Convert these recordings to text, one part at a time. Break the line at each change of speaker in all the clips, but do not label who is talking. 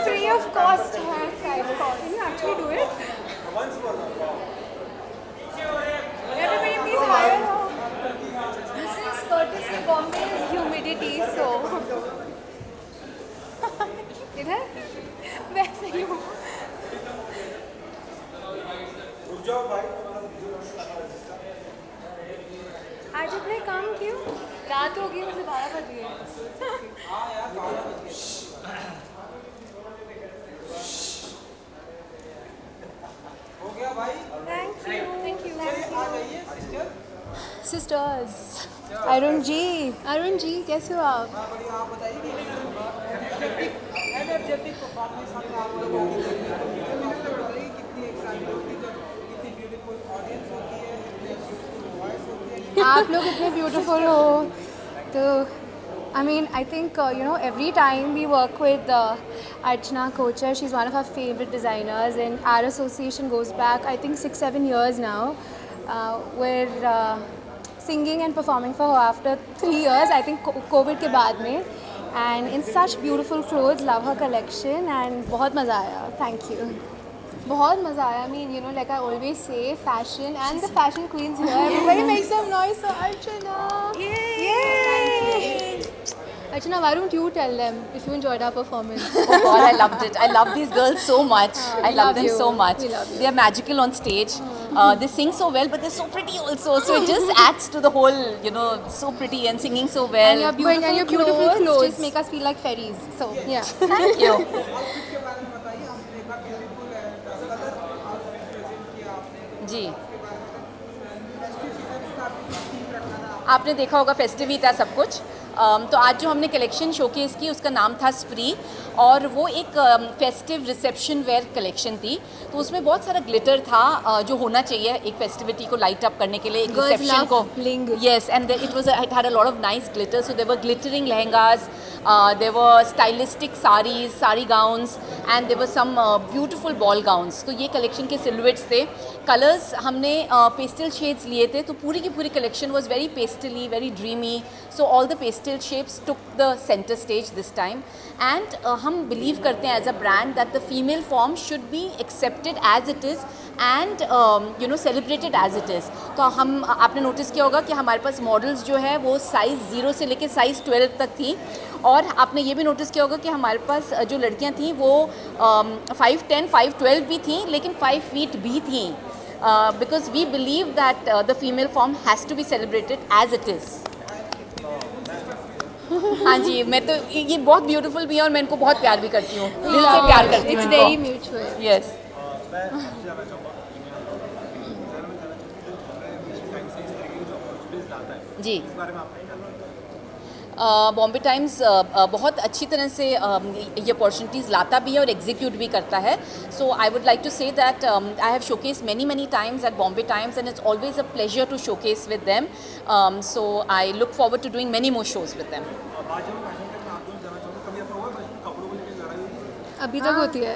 Free of cost hair style cost. Can you actually do it? Everybody please hire her. This is courtesy Bombay's humidity, so. इधर? वैसे ही हूँ. आज इतने कम क्यों? रात हो गई, मुझे 12 बज गए.
हो गया भाई.
Thank you. Thank you.
आ जाइए सिस्टर.
Sisters. अरुण जी कैसे हो आप?
बढ़िया. आप बताइए कि एनर्जेटिक परफॉर्मेंस हमने आप लोगों की देखी तो मुझे बताइए कितनी एक्साइटेड होती है जब इतनी ब्यूटीफुल ऑडियंस होती है, इतनी ब्यूटीफुल वॉइस होती है.
आप लोग इतने ब्यूटीफुल हो तो I mean, I think, every time we work with Archana Kochar, she's one of our favorite designers, and our association goes back, I think, 6-7 years now. We're singing and performing for her after 3 years, I think, COVID के बाद में, and in such beautiful clothes, love her collection, and बहुत मज़ा आया. Thank you. बहुत मज़ा आया. I mean, like I always say, fashion and the fashion queens here. Everybody make some noise for Archana. Yay! Archana, why don't you tell them if you enjoyed our performance?
Oh God, I loved it. I love these girls so much. I love them
you.
so much.
We love you.
They are magical on stage. They sing so well, but they're so pretty also. So it just adds to the whole, so pretty and singing so well.
And your beautiful clothes just make us feel like fairies. So, yeah.
Thank you.
Outfit के बारे में बताइए. हमने देखा beautiful है, colour outfit present किया आपने.
जी.
Festive season का थीम रखा था.
आपने देखा होगा फेस्टिव ही था सब कुछ. तो आज जो हमने कलेक्शन शोकेस की उसका नाम था स्प्री, और वो एक फेस्टिव रिसेप्शन वेयर कलेक्शन थी. तो उसमें बहुत सारा ग्लिटर था जो होना चाहिए एक फेस्टिविटी को लाइट अप करने के लिए, एक रिसेप्शन को.
bling.
Yes, and it had a lot of nice glitter. So there were glittering lehengas, there were stylistic saris, sari gowns, and there were some beautiful ball gowns. तो ये collection के silhouettes थे. Colours हमने pastel shades लिए थे, तो पूरी की पूरी collection was very pastelly, very dreamy. So all the pastel shapes took the centre stage this time. And हम बिलीव करते हैं as a brand that the female form should be accepted as it is and celebrated as it is. तो हम आपने notice किया होगा कि हमारे पास मॉडल्स जो है वो साइज़ 0 से लेकर साइज़ 12 तक थी. और आपने ये भी नोटिस किया होगा कि हमारे पास जो लड़कियां थीं वो 5'10", 5'12" भी थीं, लेकिन 5 feet भी थीं, because we believe that the female form has to be celebrated as it is. हाँ जी, मैं तो ये बहुत ब्यूटीफुल भी है और मैं इनको बहुत प्यार भी करती हूँ, दिल से प्यार करती हूँ
It's
इनको.
very mutual.
यस. जी. बॉम्बे टाइम्स बहुत अच्छी तरह से ये अपॉर्चुनिटीज़ लाता भी है और एग्जीक्यूट भी करता है. So I would like to say that I have showcase many times at Bombay Times, and it's always a pleasure to showcase with them. So I look forward to doing many more shows with them.
अभी तक होती है.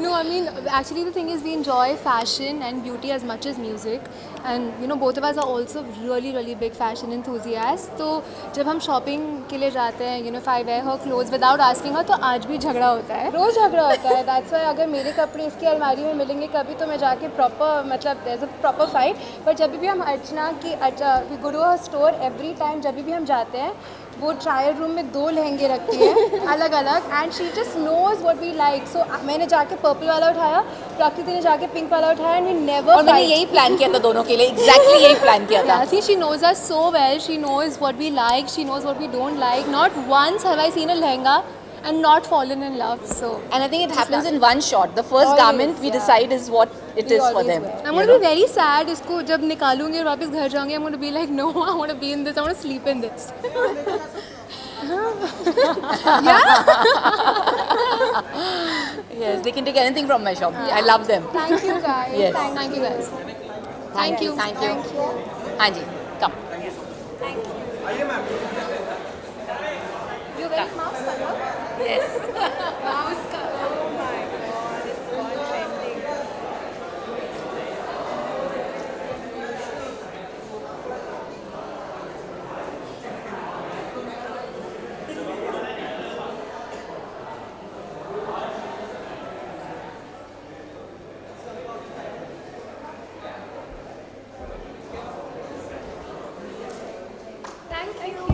No, I mean, actually the thing is we enjoy fashion and beauty as much as music, and both of us are also really big fashion enthusiasts. तो जब हम shopping के लिए जाते हैं, if I wear her clothes without asking her, तो आज भी झगड़ा होता है, रोज़ झगड़ा होता है. That's why अगर मेरे कपड़े इसकी अलमारी में मिलेंगे कभी तो मैं जाके प्रॉपर, मतलब there's a proper fight. पर जब भी हम अर्चना की we go to her store every time, जब भी हम जाते हैं वो ट्रायल रूम में 2 लहंगे रखती है अलग अलग, and she just knows what we like. So मैंने जाके पर्पल वाला उठाया, प्रकृति ने जाके पिंक वाला उठाया, एंड वी नेवर.
और मैंने यही प्लान किया था दोनों के लिए, एग्जैक्टली यही प्लान किया था.
I think she knows us so well. She knows what we like. She knows what we don't like. Not once have I seen a lehenga and not fallen in love. So.
And I think it happens in one shot. The first
Always,
garment we decide is what it is for them.
I'm going to be very sad. इसको जब निकालूंगी और वापस घर जाऊंगी, I'm going to be like, no, I want to be in this. I want to sleep in this.
Yes, they can take anything from my shop. I love them.
Thank you guys.
Yes.
Thank you guys.
Thank you. Thank you. हाँ जी, come.
You wearing mouse color?
Yes.
Mouse color. Oh my god, it's gone trending. Thank you.